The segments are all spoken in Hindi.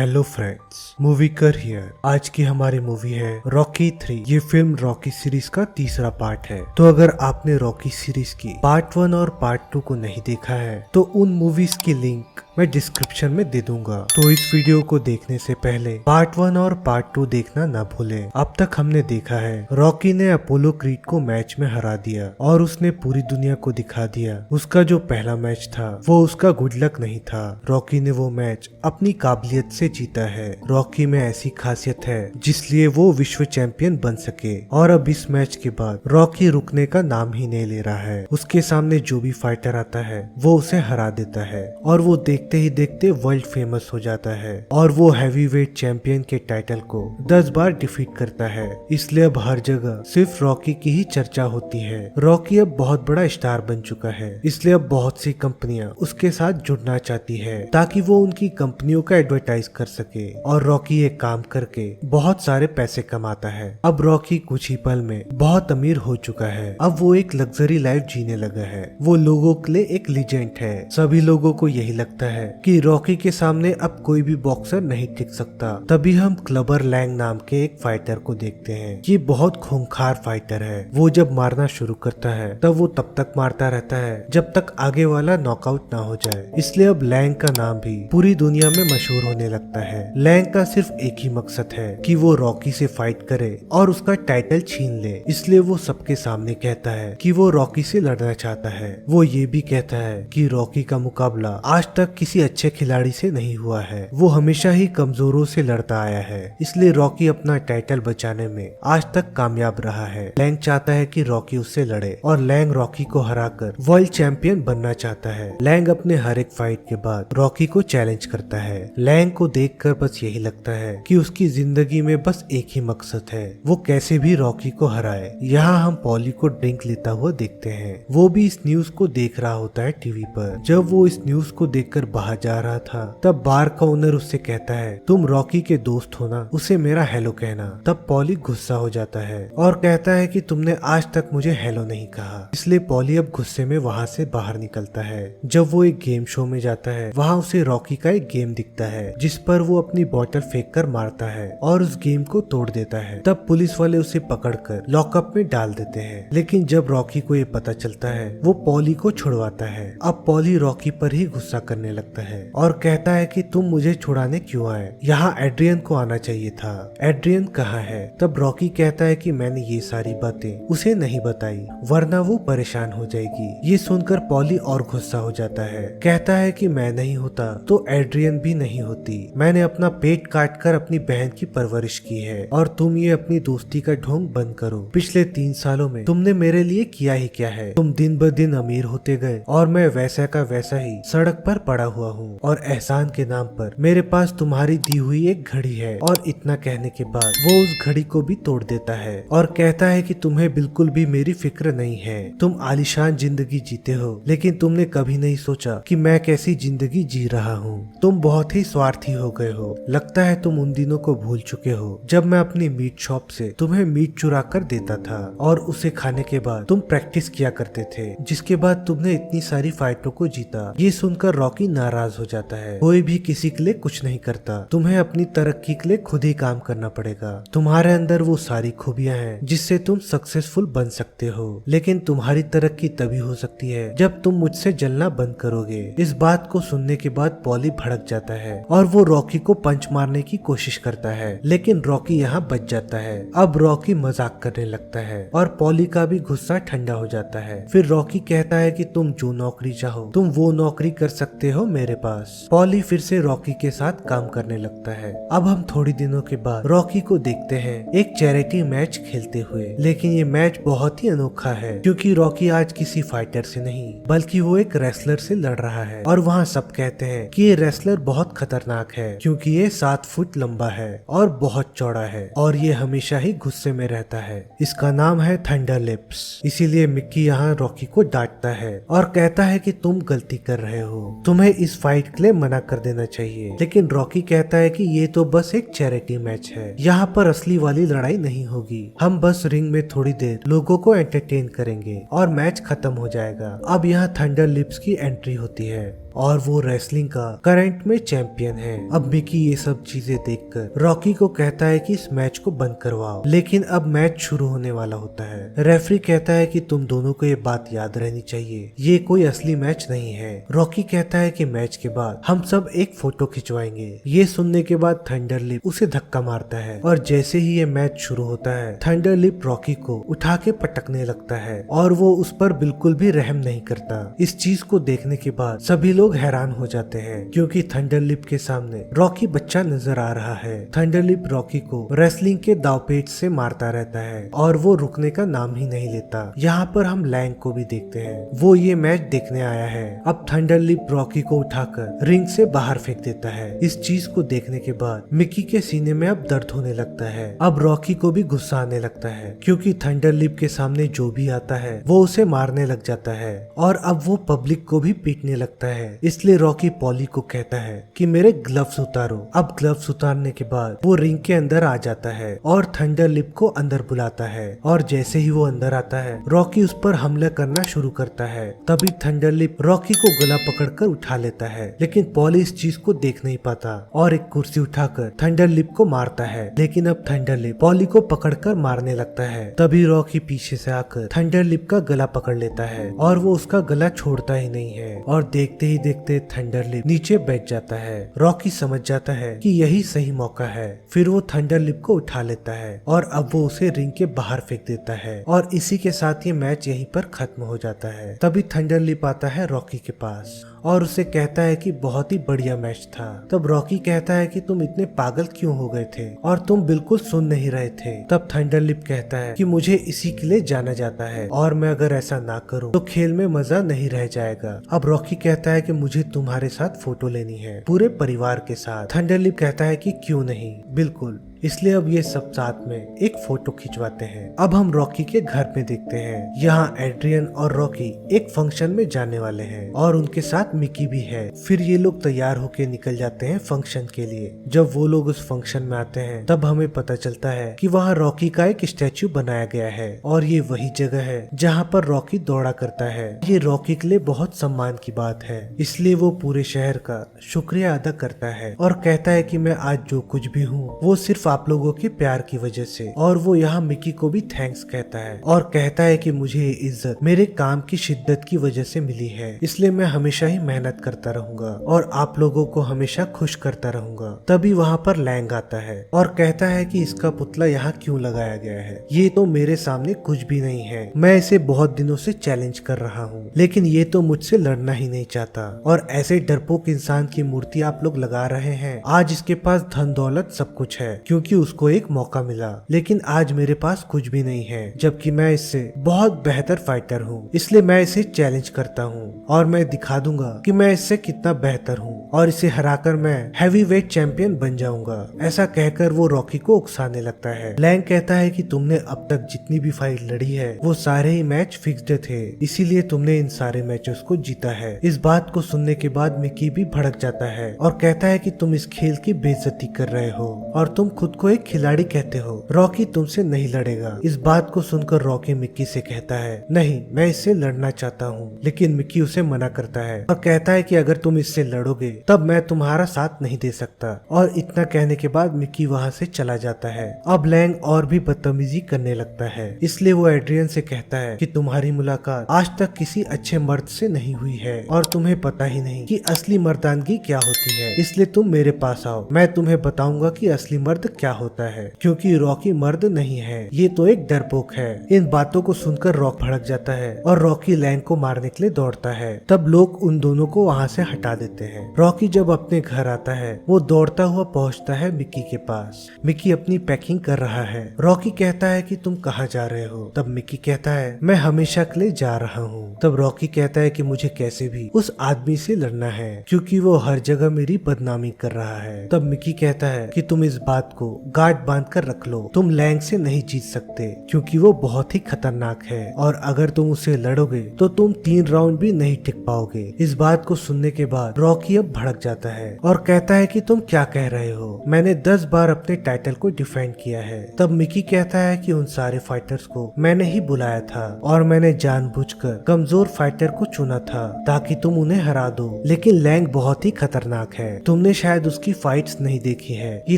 हेलो फ्रेंड्स, मूवी कर हियर। आज की हमारी मूवी है रॉकी 3। ये फिल्म रॉकी सीरीज का तीसरा पार्ट है। तो अगर आपने रॉकी सीरीज की पार्ट 1 और पार्ट 2 को नहीं देखा है तो उन मूवीज की लिंक मैं डिस्क्रिप्शन में दे दूंगा। तो इस वीडियो को देखने से पहले पार्ट 1 और पार्ट 2 देखना ना भूलें। अब तक हमने देखा है रॉकी ने अपोलो क्रीड को मैच में हरा दिया और उसने पूरी दुनिया को दिखा दिया उसका जो पहला मैच था वो उसका गुड लक नहीं था। रॉकी ने वो मैच अपनी काबिलियत से जीता है। रॉकी में ऐसी खासियत है जिसलिए वो विश्व चैंपियन बन सके। और अब इस मैच के बाद रॉकी रुकने का नाम ही नहीं ले रहा है। उसके सामने जो भी फाइटर आता है वो उसे हरा देता है और वो देखते ही देखते वर्ल्ड फेमस हो जाता है और वो हैवीवेट चैंपियन के टाइटल को 10 बार डिफीट करता है। इसलिए अब हर जगह सिर्फ रॉकी की ही चर्चा होती है। रॉकी अब बहुत बड़ा स्टार बन चुका है, इसलिए अब बहुत सी कंपनियां उसके साथ जुड़ना चाहती है ताकि वो उनकी कंपनियों का एडवर्टाइज कर सके। और रॉकी एक काम करके बहुत सारे पैसे कमाता है। अब रॉकी कुछ ही पल में बहुत अमीर हो चुका है। अब वो एक लग्जरी लाइफ जीने लगा है। वो लोगों के लिए एक लीजेंड है। सभी लोगों को यही लगता है कि रॉकी के सामने अब कोई भी बॉक्सर नहीं टिक सकता। तभी हम क्लबर लैंग नाम के एक फाइटर को देखते हैं। ये बहुत खूंखार फाइटर है। वो जब मारना शुरू करता है तब वो तब तक मारता रहता है जब तक आगे वाला नॉकआउट ना हो जाए। इसलिए अब लैंग का नाम भी पूरी दुनिया में मशहूर होने लगता है। लैंग का सिर्फ एक ही मकसद है कि वो रॉकी से फाइट करे और उसका टाइटल छीन ले। इसलिए वो सबके सामने कहता है कि वो रॉकी से लड़ना चाहता है। वो ये भी कहता है कि रॉकी का मुकाबला आज तक किसी अच्छे खिलाड़ी से नहीं हुआ है। वो हमेशा ही कमजोरों से लड़ता आया है। इसलिए रॉकी अपना टाइटल बचाने में आज तक कामयाब रहा है। लैंग चाहता है कि रॉकी उससे लड़े और लैंग रॉकी को हराकर वर्ल्ड चैंपियन बनना चाहता है। लैंग अपने हर एक फाइट के बाद रॉकी को चैलेंज करता है। लैंग को देखकर बस यही लगता है कि उसकी जिंदगी में बस एक ही मकसद है, वो कैसे भी रॉकी को हराए। यहाँ हम पॉली को ड्रिंक लेता हुआ देखते हैं। वो भी इस न्यूज को देख रहा होता है टीवी पर। जब वो इस न्यूज को देखकर बाहर जा रहा था तब बार का ओनर उससे कहता है तुम रॉकी के दोस्त हो ना, उसे मेरा हेलो कहना। तब पॉली गुस्सा हो जाता है और कहता है कि तुमने आज तक मुझे हेलो नहीं कहा। इसलिए पॉली अब गुस्से में वहाँ से बाहर निकलता है। जब वो एक गेम शो में जाता है वहाँ उसे रॉकी का एक गेम दिखता है जिस पर वो अपनी बोतल फेंक कर मारता है और उस गेम को तोड़ देता है। तब पुलिस वाले उसे पकड़कर लॉकअप में डाल देते हैं। लेकिन जब रॉकी को ये पता चलता है वो पॉली को छुड़वाता है। अब पॉली रॉकी पर ही गुस्सा करने लगता है और कहता है कि तुम मुझे छुड़ाने क्यों आए, यहाँ एड्रियन को आना चाहिए था। एड्रियन कहाँ है? तब रॉकी कहता है कि मैंने ये सारी बातें उसे नहीं बताई वरना वो परेशान हो जाएगी। ये सुनकर पॉली और गुस्सा हो जाता है। कहता है कि मैं नहीं होता तो एड्रियन भी नहीं होती। मैंने अपना पेट काट कर अपनी बहन की परवरिश की है और तुम ये अपनी दोस्ती का ढोंग बंद करो। पिछले 3 सालों में तुमने मेरे लिए किया ही क्या है? तुम दिन ब दिन अमीर होते गए और मैं वैसा का वैसा ही सड़क पर पड़ा हुआ हूँ और एहसान के नाम पर मेरे पास तुम्हारी दी हुई एक घड़ी है। और इतना कहने के बाद वो उस घड़ी को भी तोड़ देता है और कहता है कि तुम्हें बिल्कुल भी मेरी फिक्र नहीं है। तुम आलीशान जिंदगी जीते हो लेकिन तुमने कभी नहीं सोचा कि मैं कैसी जिंदगी जी रहा हूँ। तुम बहुत ही स्वार्थी हो गए हो। लगता है तुम उन दिनों को भूल चुके हो जब मैं अपनी मीट शॉप से तुम्हें मीट चुरा कर देता था और उसे खाने के बाद तुम प्रैक्टिस किया करते थे, जिसके बाद तुमने इतनी सारी फाइटों को जीता। ये सुनकर रॉकी नाराज हो जाता है। कोई भी किसी के लिए कुछ नहीं करता, तुम्हें अपनी तरक्की के लिए खुद ही काम करना पड़ेगा। तुम्हारे अंदर वो सारी खूबियां हैं जिससे तुम सक्सेसफुल बन सकते हो, लेकिन तुम्हारी तरक्की तभी हो सकती है जब तुम मुझसे जलना बंद करोगे। इस बात को सुनने के बाद पॉली भड़क जाता है और वो रॉकी को पंच मारने की कोशिश करता है, लेकिन रॉकी यहाँ बच जाता है। अब रॉकी मजाक करने लगता है और पॉली का भी गुस्सा ठंडा हो जाता है। फिर रॉकी कहता है कि तुम जो नौकरी चाहो तुम वो नौकरी कर सकते हो मेरे पास। पॉली फिर से रॉकी के साथ काम करने लगता है। अब हम थोड़ी दिनों के बाद रॉकी को देखते हैं एक चैरिटी मैच खेलते हुए। लेकिन ये मैच बहुत ही अनोखा है क्योंकि रॉकी आज किसी फाइटर से नहीं बल्कि वो एक रेसलर से लड़ रहा है। और वहाँ सब कहते हैं कि ये रेसलर बहुत खतरनाक है क्योंकि ये 7 फुट लंबा है और बहुत चौड़ा है और ये हमेशा ही गुस्से में रहता है। इसका नाम है थंडर लिप्स। इसीलिए मिक्की यहाँ रॉकी को डांटता है और कहता है कि तुम गलती कर रहे हो, तुम्हें इस फाइट के लिए मना कर देना चाहिए। लेकिन रॉकी कहता है कि ये तो बस एक चैरिटी मैच है, यहाँ पर असली वाली लड़ाई नहीं होगी। हम बस रिंग में थोड़ी देर लोगों को एंटरटेन करेंगे और मैच खत्म हो जाएगा। अब यहाँ थंडर लिप्स की एंट्री होती है। और वो रेसलिंग का करंट में चैंपियन है। अब मिकी ये सब चीजें देखकर रॉकी को कहता है कि इस मैच को बंद करवाओ, लेकिन अब मैच शुरू होने वाला होता है। रेफरी कहता है कि तुम दोनों को ये बात याद रहनी चाहिए, ये कोई असली मैच नहीं है। रॉकी कहता है कि मैच के बाद हम सब एक फोटो खिंचवाएंगे। ये सुनने के बाद थंडरलिप उसे धक्का मारता है और जैसे ही ये मैच शुरू होता है थंडरलिप रॉकी को उठा के पटकने लगता है और वो उस पर बिल्कुल भी रहम नहीं करता। इस चीज को देखने के बाद सभी लोग हैरान हो जाते हैं क्योंकि थंडरलिप के सामने रॉकी बच्चा नजर आ रहा है। थंडरलिप रॉकी को रेसलिंग के दावपेच से मारता रहता है और वो रुकने का नाम ही नहीं लेता। यहाँ पर हम लैंग को भी देखते हैं, वो ये मैच देखने आया है। अब थंडरलिप रॉकी को उठाकर रिंग से बाहर फेंक देता है। इस चीज को देखने के बाद मिकी के सीने में अब दर्द होने लगता है। अब रॉकी को भी गुस्सा आने लगता है क्योंकि थंडरलिप के सामने जो भी आता है वो उसे मारने लग जाता है और अब वो पब्लिक को भी पीटने लगता है। इसलिए रॉकी पॉली को कहता है कि मेरे ग्लव्स उतारो। अब ग्लव्स उतारने के बाद वो रिंग के अंदर आ जाता है और थंडरलिप को अंदर बुलाता है और जैसे ही वो अंदर आता है रॉकी उस पर हमला करना शुरू करता है। तभी थंडरलिप रॉकी को गला पकड़कर उठा लेता है, लेकिन पॉली इस चीज को देख नहीं पाता और एक कुर्सी उठाकर थंडरलिप को मारता है। लेकिन अब थंडरलिप पॉली को पकड़कर मारने लगता है। तभी रॉकी पीछे से आकर थंडरलिप का गला पकड़ लेता है और वो उसका गला छोड़ता ही नहीं है और देखते ही देखते थंडरलिप नीचे बैठ जाता है। रॉकी समझ जाता है कि यही सही मौका है। फिर वो थंडरलिप को उठा लेता है और अब वो उसे रिंग के बाहर फेंक देता है और इसी के साथ ये मैच यहीं पर खत्म हो जाता है। तभी थंडरलिप आता है रॉकी के पास और उसे कहता है कि बहुत ही बढ़िया मैच था। तब रॉकी कहता है कि तुम इतने पागल क्यों हो गए थे और तुम बिल्कुल सुन नहीं रहे थे। तब थंडरलिप कहता है कि मुझे इसी के लिए जाना जाता है और मैं अगर ऐसा ना करूं तो खेल में मजा नहीं रह जाएगा। अब रॉकी कहता है कि मुझे तुम्हारे साथ फोटो लेनी है, पूरे परिवार के साथ। थंडरलिप कहता है कि क्यों नहीं, बिल्कुल। इसलिए अब ये सब साथ में एक फोटो खिंचवाते हैं। अब हम रॉकी के घर में देखते हैं, यहाँ एड्रियन और रॉकी एक फंक्शन में जाने वाले हैं और उनके साथ मिकी भी है। फिर ये लोग तैयार होके निकल जाते हैं फंक्शन के लिए। जब वो लोग उस फंक्शन में आते हैं तब हमें पता चलता है कि वहाँ रॉकी का एक स्टैचू बनाया गया है और ये वही जगह है जहाँ पर रॉकी दौड़ा करता है। ये रॉकी के लिए बहुत सम्मान की बात है, इसलिए वो पूरे शहर का शुक्रिया अदा करता है और कहता है कि मैं आज जो कुछ भी हूँ वो सिर्फ आप लोगों के प्यार की वजह से। और वो यहाँ मिकी को भी थैंक्स कहता है और कहता है कि मुझे ये इज्जत मेरे काम की शिद्दत की वजह से मिली है, इसलिए मैं हमेशा ही मेहनत करता रहूंगा और आप लोगों को हमेशा खुश करता रहूंगा। तभी वहाँ पर लैंग आता है और कहता है कि इसका पुतला यहाँ क्यों लगाया गया है, ये तो मेरे सामने कुछ भी नहीं है। मैं इसे बहुत दिनों से चैलेंज कर रहा हूँ, लेकिन ये तो मुझसे लड़ना ही नहीं चाहता और ऐसे डरपोक इंसान की मूर्ति आप लोग लगा रहे हैं। आज इसके पास धन दौलत सब कुछ है क्योंकि उसको एक मौका मिला, लेकिन आज मेरे पास कुछ भी नहीं है, जबकि मैं इससे बहुत बेहतर फाइटर हूँ। इसलिए मैं इसे चैलेंज करता हूँ और मैं दिखा दूंगा कि मैं इससे कितना बेहतर हूँ और इसे हराकर मैं हैवी वेट चैंपियन बन जाऊंगा। ऐसा कहकर वो रॉकी को उकसाने लगता है। लैंग कहता है कि तुमने अब तक जितनी भी फाइट लड़ी है वो सारे ही मैच फिक्स्ड थे, इसीलिए तुमने इन सारे मैचेस को जीता है। इस बात को सुनने के बाद मिकी भी भड़क जाता है और कहता है कि तुम इस खेल की बेइज्जती कर रहे हो और तुम खुद को एक खिलाड़ी कहते हो। रॉकी तुमसे नहीं लड़ेगा। इस बात को सुनकर रॉकी मिकी से कहता है नहीं, मैं इससे लड़ना चाहता हूँ, लेकिन मिकी उसे मना करता है और कहता है कि अगर तुम इससे लड़ोगे तब मैं तुम्हारा साथ नहीं दे सकता। और इतना कहने के बाद मिकी वहाँ से चला जाता है। अब लैंग और भी बदतमीजी करने लगता है, इसलिए वो एड्रियन से कहता है कि तुम्हारी मुलाकात आज तक किसी अच्छे मर्द से नहीं हुई है और तुम्हें पता ही नहीं कि असली मर्दानगी क्या होती है, इसलिए तुम मेरे पास आओ, मैं तुम्हें बताऊंगा कि असली मर्द क्या होता है। क्योंकि रॉकी मर्द नहीं है, ये तो एक डरपोक है। इन बातों को सुनकर रॉक भड़क जाता है और रॉकी लैंग को मारने के लिए दौड़ता है। तब लोग उन दोनों को वहाँ से हटा देते हैं। रॉकी जब अपने घर आता है वो दौड़ता हुआ पहुँचता है मिकी के पास। मिकी अपनी पैकिंग कर रहा है। रॉकी कहता है कि तुम कहाँ जा रहे हो? तब मिकी कहता है मैं हमेशा के लिए जा रहा हूँ। तब रॉकी कहता है कि मुझे कैसे भी उस आदमी से लड़ना है क्योंकि वो हर जगह मेरी बदनामी कर रहा है। तब मिकी कहता है कि तुम इस बात को गार्ड बांध कर रख लो, तुम लैंग से नहीं जीत सकते क्योंकि वो बहुत ही खतरनाक है और अगर तुम उससे लड़ोगे तो तुम 3 राउंड भी नहीं टिक पाओगे। इस बात को सुनने के बाद रॉकी अब भड़क जाता है और कहता है कि तुम क्या कह रहे हो, मैंने 10 बार अपने टाइटल को डिफेंड किया है। तब मिकी कहता है कि उन सारे फाइटर्स को मैंने ही बुलाया था और मैंने जानबूझकर कमजोर फाइटर को चुना था ताकि तुम उन्हें हरा दो, लेकिन लैंग बहुत ही खतरनाक है, तुमने शायद उसकी फाइट्स नहीं देखी है। ये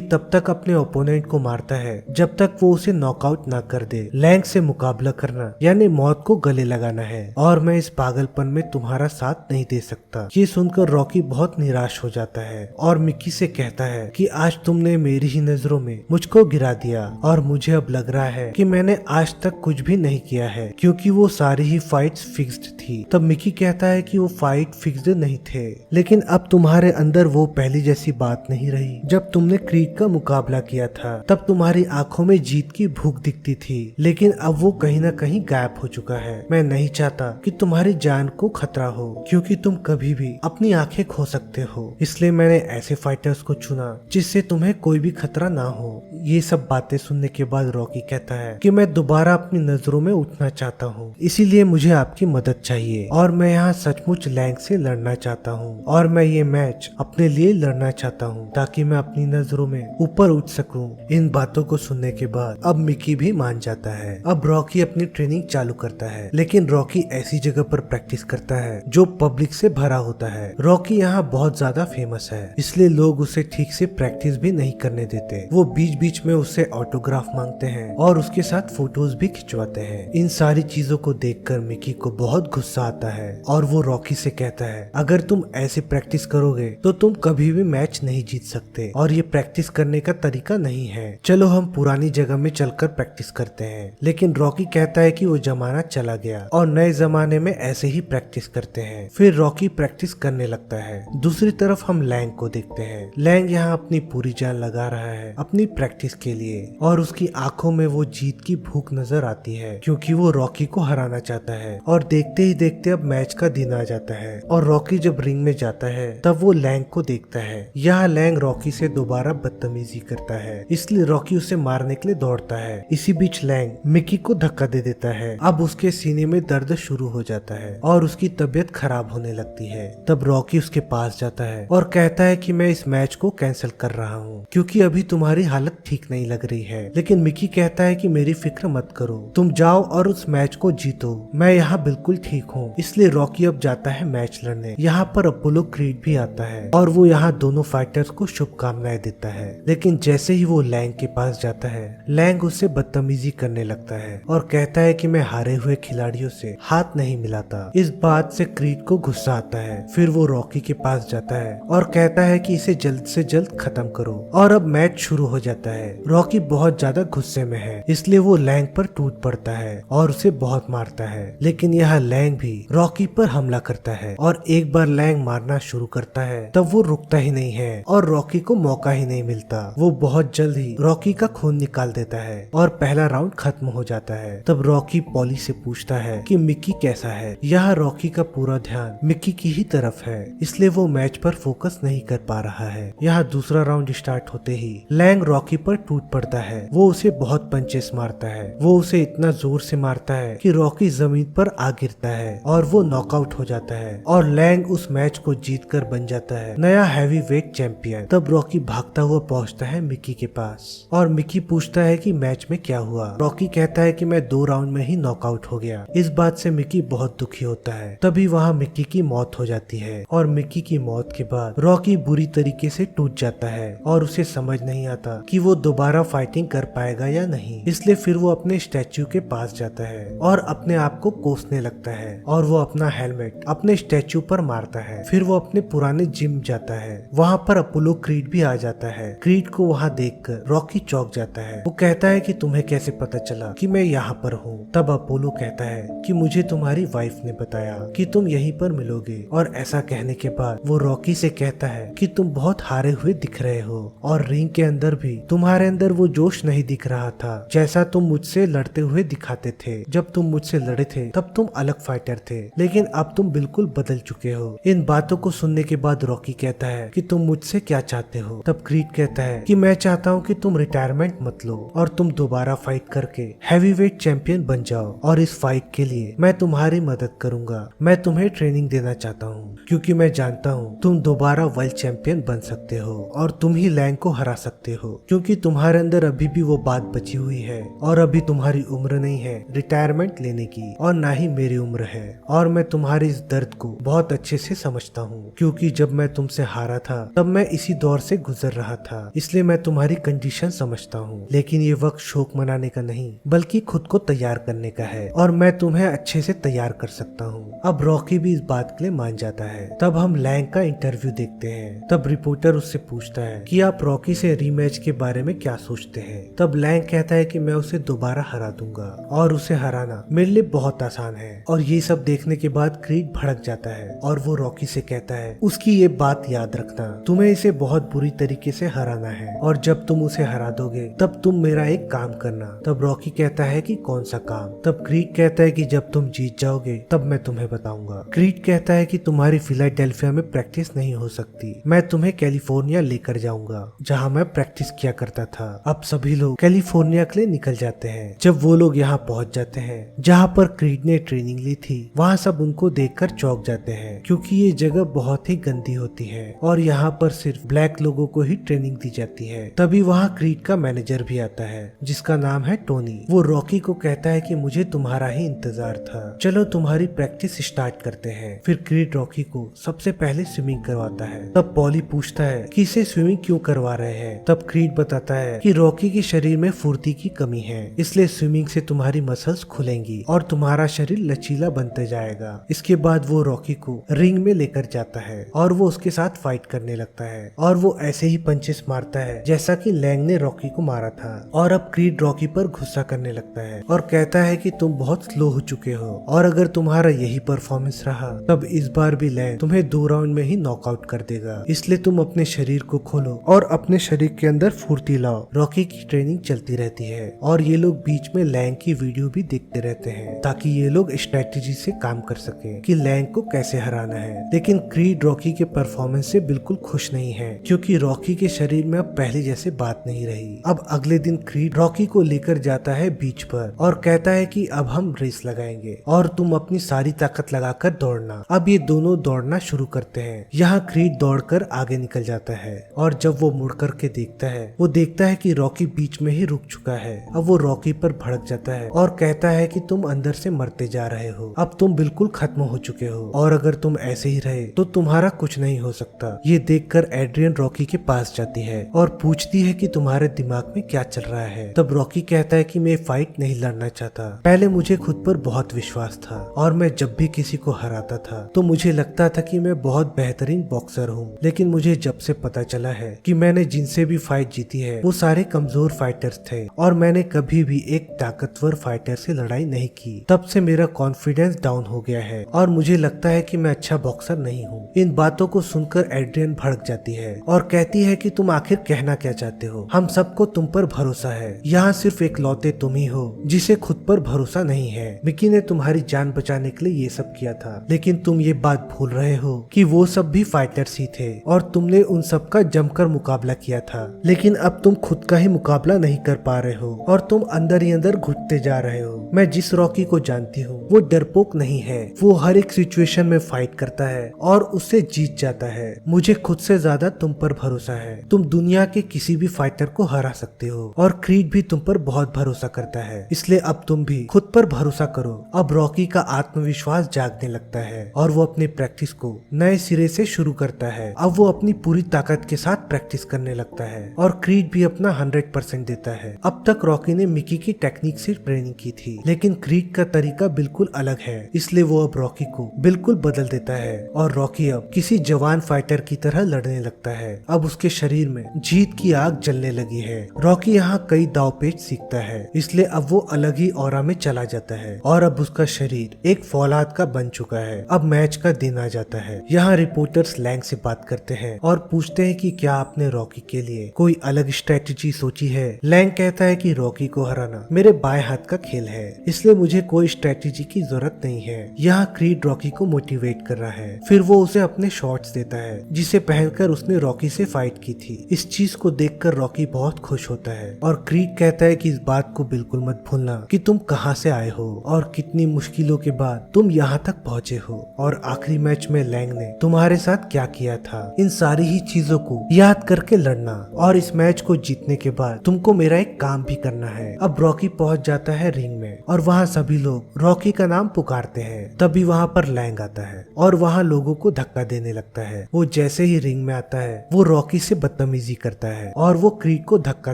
तब तक अपने ओपोनेंट को मारता है जब तक वो उसे नॉकआउट ना कर दे। लैंग से मुकाबला करना यानी मौत को गले लगाना है और मैं इस पागलपन में तुम्हारा साथ नहीं दे सकता। ये सुनकर रॉकी बहुत निराश हो जाता है और मिकी से कहता है कि आज तुमने मेरी ही नजरों में मुझको गिरा दिया और मुझे अब लग रहा है कि मैंने आज तक कुछ भी नहीं किया है क्योंकि वो सारी ही फाइट्स फिक्स्ड थी। तब मिकी कहता है कि वो फाइट फिक्स्ड नहीं थे, लेकिन अब तुम्हारे अंदर वो पहली जैसी बात नहीं रही। जब तुमने क्रीड का मुकाबला किया था तब तुम्हारी आंखों में जीत की भूख दिखती थी, लेकिन अब वो कहीं ना कहीं गायब हो चुका है। मैं नहीं चाहता कि तुम्हारी जान को खतरा हो क्योंकि तुम कभी भी अपनी आंखें खो सकते हो, इसलिए मैंने ऐसे फाइटर्स को चुना जिससे तुम्हें कोई भी खतरा ना हो। ये सब बातें सुनने के बाद रॉकी कहता है कि मैं दोबारा अपनी नजरों में उठना चाहता हूँ, इसीलिए मुझे आपकी मदद चाहिए और मैं यहाँ सचमुच लैंग से लड़ना चाहता हूँ और मैं ये मैच अपने लिए लड़ना चाहता हूँ ताकि मैं अपनी नजरों में ऊपर उठ सकूं। इन बातों को सुनने के बाद अब मिकी भी मान जाता है। अब रॉकी अपनी ट्रेनिंग चालू करता है, लेकिन रॉकी ऐसी जगह पर प्रैक्टिस करता है जो पब्लिक से भरा होता है। रॉकी यहाँ बहुत ज्यादा फेमस है, इसलिए लोग उसे ठीक से प्रैक्टिस भी नहीं करने देते। वो बीच बीच में उससे ऑटोग्राफ मांगते हैं और उसके साथ फोटोज भी खिंचवाते हैं। इन सारी चीजों को देखकर मिकी को बहुत गुस्सा आता है और वो रॉकी से कहता है अगर तुम ऐसे प्रैक्टिस करोगे तो तुम कभी भी मैच नहीं जीत सकते और ये प्रैक्टिस करने का तरीका नहीं है। चलो हम पुरानी जगह में चलकर प्रैक्टिस करते हैं। लेकिन रॉकी कहता है कि वो जमाना चला गया और नए जमाने में ऐसे ही प्रैक्टिस करते हैं। फिर रॉकी प्रैक्टिस करने लगता है। दूसरी तरफ हम लैंग को देखते हैं। लैंग यहाँ अपनी पूरी जान लगा रहा है अपनी प्रैक्टिस के लिए और उसकी आंखों में वो जीत की भूख नजर आती है क्योंकि वो रॉकी को हराना चाहता है। और देखते ही देखते अब मैच का दिन आ जाता है और रॉकी जब रिंग में जाता है तब वो लैंग को देखता है। यहाँ लैंग रॉकी से दोबारा बदतमीजी करता है, इसलिए रॉकी उसे मारने के लिए दौड़ता है। इसी बीच लैंग मिकी को धक्का दे देता है। अब उसके सीने में दर्द शुरू हो जाता है और उसकी तबीयत खराब होने लगती है। तब रॉकी उसके पास जाता है और कहता है कि मैं इस मैच को कैंसिल कर रहा हूँ क्योंकि अभी तुम्हारी हालत ठीक नहीं लग रही है। लेकिन मिकी कहता है कि मेरी फिक्र मत करो, तुम जाओ और उस मैच को जीतो, मैं यहाँ बिल्कुल ठीक हूँ। इसलिए रॉकी अब जाता है मैच लड़ने। यहाँ पर अपोलो क्रीड भी आता है और वो यहाँ दोनों फाइटर्स को शुभकामनाएं देता है। लेकिन जैसे ही वो लैंग के पास जाता है लैंग उससे बदतमीजी करने लगता है और कहता है कि मैं हारे हुए खिलाड़ियों से हाथ नहीं मिलाता। इस बात से क्रीड को गुस्सा आता है। फिर वो रॉकी के पास जाता है और कहता है कि इसे जल्द से जल्द खत्म करो और अब मैच शुरू हो जाता है। रॉकी बहुत ज्यादा गुस्से में है, इसलिए वो लैंग पर टूट पड़ता है और उसे बहुत मारता है। लेकिन यहाँ लैंग भी रॉकी पर हमला करता है और एक बार लैंग मारना शुरू करता है तब वो रुकता ही नहीं है और रॉकी को मौका ही नहीं मिलता। वो बहुत जल्द ही रॉकी का खून निकाल देता है और पहला राउंड खत्म हो जाता है। तब रॉकी पॉली से पूछता है कि मिकी कैसा है। यहाँ रॉकी का पूरा ध्यान मिकी की ही तरफ है, इसलिए वो मैच पर फोकस नहीं कर पा रहा है। यहाँ दूसरा राउंड स्टार्ट होते ही लैंग रॉकी पर टूट पड़ता है। वो उसे बहुत पंचेस मारता है। वो उसे इतना जोर से मारता है कि रॉकी जमीन पर आ गिरता है और वो नॉकआउट हो जाता है और लैंग उस मैच को जीतकर बन जाता है नया हैवी वेट चैंपियन। तब रॉकी भागता हुआ पहुंचता है मिकी के पास और मिकी पूछता है कि मैच में क्या हुआ। रॉकी कहता है कि मैं 2 राउंड में ही नॉकआउट हो गया। इस बात से मिकी बहुत दुखी होता है। तभी वहाँ मिकी की मौत हो जाती है और मिकी की मौत के बाद रॉकी बुरी तरीके से टूट जाता है और उसे समझ नहीं आता कि वो दोबारा फाइटिंग कर पाएगा या नहीं। इसलिए फिर वो अपने स्टैच्यू के पास जाता है और अपने आप को कोसने लगता है और वो अपना हेलमेट अपने स्टैच्यू पर मारता है। फिर वो अपने पुराने जिम जाता है। वहाँ पर अपोलो क्रीड भी आ जाता है। क्रीड को वहाँ देखकर रॉकी चौंक जाता है। वो कहता है कि तुम्हें कैसे पता चला कि मैं यहाँ पर हूँ। तब अपोलो कहता है कि मुझे तुम्हारी वाइफ ने बताया कि तुम यहीं पर मिलोगे। और ऐसा कहने के बाद वो रॉकी से कहता है कि तुम बहुत हारे हुए दिख रहे हो और रिंग के अंदर भी तुम्हारे अंदर वो जोश नहीं दिख रहा था जैसा तुम मुझसे लड़ते हुए दिखाते थे। जब तुम मुझसे लड़े थे तब तुम अलग फाइटर थे, लेकिन अब तुम बिल्कुल बदल चुके हो। इन बातों को सुनने के बाद रॉकी कहता है कि तुम मुझसे क्या चाहते हो। तब क्रीड कहता है कि मैं मैं चाहता हूँ कि तुम रिटायरमेंट मत लो और तुम दोबारा फाइट करके हैवीवेट चैंपियन बन जाओ, और इस फाइट के लिए मैं तुम्हारी मदद करूंगा। मैं तुम्हें ट्रेनिंग देना चाहता हूँ क्योंकि मैं जानता हूँ तुम दोबारा वर्ल्ड चैंपियन बन सकते हो और तुम ही लैंग को हरा सकते हो, क्योंकि तुम्हारे अंदर अभी भी वो बात बची हुई है और अभी तुम्हारी उम्र नहीं है रिटायरमेंट लेने की, और ना ही मेरी उम्र है। और मैं तुम्हारे इस दर्द को बहुत अच्छे से समझता हूँ, क्योंकि जब मैं तुमसे हारा था तब मैं इसी दौर से गुजर रहा था, इसलिए मैं तुम्हारी कंडीशन समझता हूँ। लेकिन ये वक्त शोक मनाने का नहीं बल्कि खुद को तैयार करने का है, और मैं तुम्हें अच्छे से तैयार कर सकता हूँ। अब रॉकी भी इस बात के लिए मान जाता है। तब हम लैंग का इंटरव्यू देखते हैं। तब रिपोर्टर उससे पूछता है कि आप रॉकी से रीमैच के बारे में क्या सोचते हैं। तब लैंग कहता है कि मैं उसे दोबारा हरा दूंगा और उसे हराना मेरे लिए बहुत आसान है। और ये सब देखने के बाद क्रीड भड़क जाता है और वो रॉकी से कहता है उसकी ये बात याद रखना, तुम्हें इसे बहुत बुरी तरीके से हराना है, और जब तुम उसे हरा दोगे तब तुम मेरा एक काम करना। तब रॉकी कहता है कि कौन सा काम। तब क्रीड कहता है कि जब तुम जीत जाओगे तब मैं तुम्हें बताऊंगा। क्रीड कहता है कि तुम्हारी फिलाडेल्फिया में प्रैक्टिस नहीं हो सकती, मैं तुम्हें कैलिफोर्निया लेकर जाऊंगा जहाँ मैं प्रैक्टिस किया करता था। अब सभी लोग कैलिफोर्निया के लिए निकल जाते हैं। जब वो लोग यहाँ पहुँच जाते हैं जहाँ पर क्रीड ने ट्रेनिंग ली थी, वहाँ सब उनको देखकर चौंक जाते हैं, क्योंकि ये जगह बहुत ही गंदी होती है और यहाँ पर सिर्फ ब्लैक लोगों को ही ट्रेनिंग दी जाती है। तभी वहाँ क्रीड का मैनेजर भी आता है जिसका नाम है टोनी। वो रॉकी को कहता है कि मुझे तुम्हारा ही इंतजार था, चलो तुम्हारी प्रैक्टिस स्टार्ट करते हैं। फिर क्रीड रॉकी को सबसे पहले स्विमिंग करवाता है। तब पॉली पूछता है कि इसे स्विमिंग क्यों करवा रहे हैं। तब क्रीड बताता है कि रॉकी के शरीर में फुर्ती की कमी है, इसलिए स्विमिंग से तुम्हारी मसल्स खुलेंगी और तुम्हारा शरीर लचीला बनते जाएगा। इसके बाद वो रॉकी को रिंग में लेकर जाता है और वो उसके साथ फाइट करने लगता है, और वो ऐसे ही पंचेस मारता है जैसा कि लैंग ने रॉकी को मारा था। और अब क्रीड रॉकी पर गुस्सा करने लगता है और कहता है कि तुम बहुत स्लो हो चुके हो, और अगर तुम्हारा यही परफॉर्मेंस रहा तब इस बार भी लैंग तुम्हें 2 राउंड में ही नॉकआउट कर देगा, इसलिए तुम अपने शरीर को खोलो और अपने शरीर के अंदर फुर्ती लाओ। रॉकी की ट्रेनिंग चलती रहती है और ये लोग बीच में लैंग की वीडियो भी देखते रहते हैं ताकि ये लोग स्ट्रेटेजी से काम कर सके कि लैंग को कैसे हराना है। लेकिन क्रीड रॉकी के परफॉर्मेंस से बिल्कुल खुश नहीं है, क्योंकि रॉकी के शरीर में अब पहले जैसे बात नहीं रही। अब अगले दिन क्रीड रॉकी को लेकर जाता है बीच पर और कहता है कि अब हम रेस लगाएंगे और तुम अपनी सारी ताकत लगाकर दौड़ना। अब ये दोनों दौड़ना शुरू करते हैं। यहाँ क्रीड दौड़कर आगे निकल जाता है और जब वो मुड़ करके देखता है, वो देखता है कि रॉकी बीच में ही रुक चुका है। अब वो रॉकी पर भड़क जाता है और कहता है कि तुम अंदर से मरते जा रहे हो, अब तुम बिल्कुल खत्म हो चुके हो, और अगर तुम ऐसे ही रहे तो तुम्हारा कुछ नहीं हो सकता। ये देखकर एड्रियन रॉकी के पास जाती है और पूछती है कि तुम्हारे दिमाग में क्या चल रहा है। तब रॉकी कहता है कि मैं फाइट नहीं लड़ना चाहता, पहले मुझे खुद पर बहुत विश्वास था और मैं जब भी किसी को हराता था तो मुझे लगता था कि मैं बहुत बेहतरीन बॉक्सर हूँ, लेकिन मुझे जब से पता चला है कि मैंने जिनसे भी फाइट जीती है वो सारे कमजोर फाइटर्स थे और मैंने कभी भी एक ताकतवर फाइटर से लड़ाई नहीं की, तब से मेरा कॉन्फिडेंस डाउन हो गया है और मुझे लगता है कि मैं अच्छा बॉक्सर नहीं हूँ। इन बातों को सुनकर एड्रियन भड़क जाती है और कहती है कि तुम आखिर कहना क्या चाहते हो, हम सबको तुम पर भरोसा है, यहाँ सिर्फ एक लौते तुम ही हो जिसे खुद पर भरोसा नहीं है। मिकी ने तुम्हारी जान बचाने के लिए ये सब किया था, लेकिन तुम ये बात भूल रहे हो कि वो सब भी फाइटर्स ही थे और तुमने उन सब का जमकर मुकाबला किया था, लेकिन अब तुम खुद का ही मुकाबला नहीं कर पा रहे हो और तुम अंदर ही अंदर घुटते जा रहे हो। मैं जिस रॉकी को जानती हूँ वो डरपोक नहीं है, वो हर एक सिचुएशन में फाइट करता है और उससे जीत जाता है। मुझे खुद से ज्यादा तुम पर भरोसा है, तुम दुनिया के किसी भी फाइटर को हरा सकते हो और क्रीड भी तुम पर बहुत भरोसा करता है, इसलिए अब तुम भी खुद पर भरोसा करो। अब रॉकी का आत्मविश्वास जागने लगता है और वो अपनी प्रैक्टिस को नए सिरे से शुरू करता है। अब वो अपनी पूरी ताकत के साथ प्रैक्टिस करने लगता है और क्रीड भी अपना 100% देता है। अब तक रॉकी ने मिकी की टेक्निक से ट्रेनिंग की थी, लेकिन क्रीड का तरीका बिल्कुल अलग है, इसलिए वो अब रॉकी को बिल्कुल बदल देता है और रॉकी अब किसी जवान फाइटर की तरह लड़ने लगता है। अब उसके शरीर में जीत की आग जलने लगी है। रॉकी यहाँ कई दावपेच सीखता है, इसलिए अब वो अलग ही ऑरा में चला जाता है और अब उसका शरीर एक फौलाद का बन चुका है। अब मैच का दिन आ जाता है। यहाँ रिपोर्टर्स लैंग से बात करते हैं और पूछते हैं कि क्या आपने रॉकी के लिए कोई अलग स्ट्रेटेजी सोची है। लैंग कहता है कि रॉकी को हराना मेरे बाएं हाथ का खेल है, इसलिए मुझे कोई स्ट्रेटेजी की जरूरत नहीं है। यहाँ क्रीड रॉकी को मोटिवेट कर रहा है, फिर वो उसे अपने शॉट्स देता है जिसे पहनकर उसने रॉकी से फाइट की थी। इस चीज को देखकर रॉकी बहुत खुश होता है और क्रीड कहता है कि इस बात को बिल्कुल मत भूलना कि तुम कहां से आए हो और कितनी मुश्किलों के बाद तुम यहां तक पहुंचे हो, और आखिरी मैच में लैंग ने तुम्हारे साथ क्या किया था। इन सारी ही चीजों को याद करके लड़ना, और इस मैच को जीतने के बाद तुमको मेरा एक काम भी करना है। अब रॉकी पहुंच जाता है रिंग में और वहाँ सभी लोग रॉकी का नाम पुकारते हैं। तभी वहाँ पर लैंग आता है और वहाँ लोगों को धक्का देने लगता है। वो जैसे ही रिंग में आता है वो रॉकी से बदतमीजी करता है और वो क्रीड को धक्का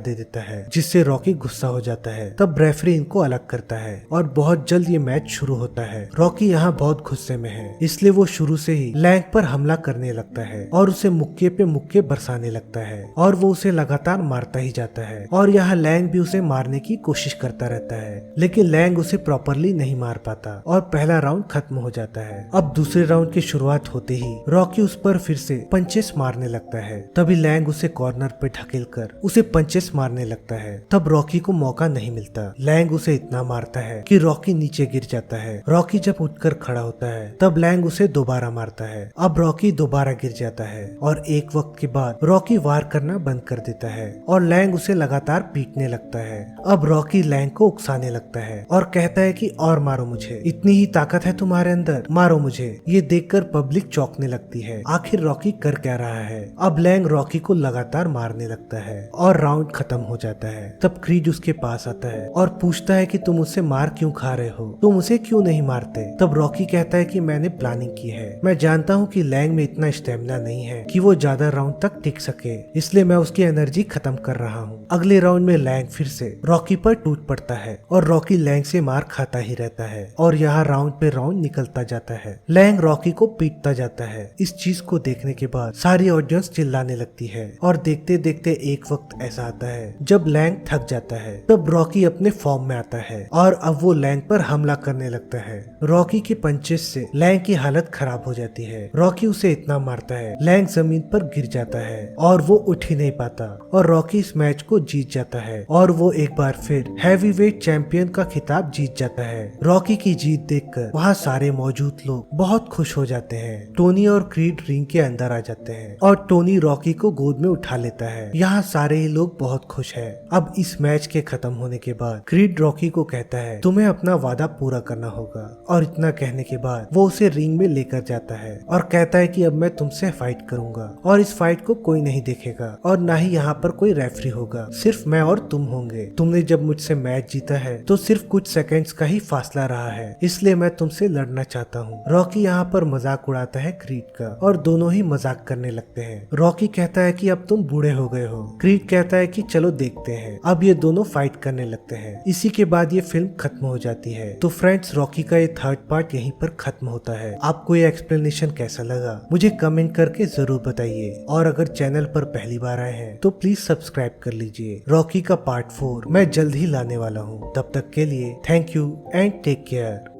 दे देता है, जिससे रॉकी गुस्सा हो जाता है। तब रेफरी इनको अलग करता है और बहुत जल्द ये मैच शुरू होता है। रॉकी यहाँ बहुत गुस्से में है, इसलिए वो शुरू से ही लैंग पर हमला करने लगता है और उसे मुक्के पे मुक्के बरसाने लगता है और वो उसे लगातार मारता ही जाता है। और यहाँ लैंग भी उसे मारने की कोशिश करता रहता है, लेकिन लैंग उसे प्रॉपरली नहीं मार पाता और पहला राउंड खत्म हो जाता है। अब दूसरे राउंड की शुरुआत होते ही रॉकी उस पर फिर से पंचेस मारने लगता है। तभी लैंग उसे कॉर्नर पे ढकेलकर उसे पंचेस मारने लगता है। तब रॉकी को मौका नहीं मिलता। लैंग उसे इतना मारता है कि रॉकी नीचे गिर जाता है। रॉकी जब उठकर खड़ा होता है तब लैंग उसे दोबारा मारता है। अब रॉकी दोबारा गिर जाता है और एक वक्त के बाद रॉकी वार करना बंद कर देता है और लैंग उसे लगातार पीटने लगता है। अब रॉकी लैंग को उकसाने लगता है और कहता है कि और मारो मुझे, इतनी ही ताकत है तुम्हारे अंदर, मारो मुझे। ये देखकर पब्लिक चौंकने लगती है, आखिर रॉकी कर क्या रहा है। अब लैंग रॉकी को लगातार मारने लगता है और राउंड खत्म हो जाता है। तब क्रीड उसके पास आता है और पूछता है कि तुम उससे मार क्यों खा रहे हो, तुम उसे क्यों नहीं मारते। तब रॉकी कहता है कि मैंने प्लानिंग की है, मैं जानता हूँ कि लैंग में इतना स्टेमिना नहीं है कि वो ज्यादा राउंड तक टिक सके, इसलिए मैं उसकी एनर्जी खत्म कर रहा हूँ। अगले राउंड में लैंग फिर से रॉकी पर टूट पड़ता है और रॉकी लैंग से मार खाता ही रहता है और यहाँ राउंड पे राउंड निकलता जाता है। लैंग रॉकी को पीटता जाता है। इस चीज को देखने के बाद सारी ऑडियंस चिल्लाने लगती है और देखते देखते एक वक्त ऐसा आता है जब लैंग थक जाता है। तब रॉकी अपने फॉर्म में आता है और अब वो लैंग पर हमला करने लगता है। रॉकी के पंचेस से लैंग की हालत खराब हो जाती है। रॉकी उसे इतना मारता है लैंग जमीन पर गिर जाता है और वो उठ ही नहीं पाता और रॉकी इस मैच को जीत जाता है और वो एक बार फिर हैवीवेट चैंपियन का खिताब जीत जाता है। रॉकी की जीत देखकर वहाँ सारे मौजूद लोग बहुत खुश हो जाते हैं। टोनी और क्रीड रिंग के अंदर आ जाते हैं और टोनी रॉकी को गोद में उठा लेता है। यहाँ सारे ही लोग बहुत खुश हैं। अब इस मैच के खत्म होने के बाद क्रीड रॉकी को कहता है तुम्हें अपना वादा पूरा करना होगा, और इतना कहने के बाद वो उसे रिंग में लेकर जाता है और कहता है कि अब मैं तुमसे फाइट करूंगा और इस फाइट को कोई नहीं देखेगा और ना ही यहाँ पर कोई रेफरी होगा, सिर्फ मैं और तुम होंगे। तुमने जब मुझसे मैच जीता है तो सिर्फ कुछ सेकंड्स का ही फासला रहा है, इसलिए मैं तुमसे लड़ना चाहता हूँ। रॉकी यहाँ पर मजाक उड़ाता है क्रीड का और दोनों ही मजाक करने लगते हैं। रॉकी कहता है कि अब तुम बूढ़े हो गए हो। क्रीड कहता है कि चलो देखते हैं। अब ये दोनों फाइट करने लगते हैं। इसी के बाद ये फिल्म खत्म हो जाती है। तो फ्रेंड्स, रॉकी का ये थर्ड पार्ट यहीं पर खत्म होता है। आपको ये एक्सप्लेनेशन कैसा लगा मुझे कमेंट करके जरूर बताइए, और अगर चैनल पर पहली बार आए हैं तो प्लीज सब्सक्राइब कर लीजिए। रॉकी का पार्ट 4 मैं जल्द ही लाने वाला हूँ। तब तक के लिए thank you and take care.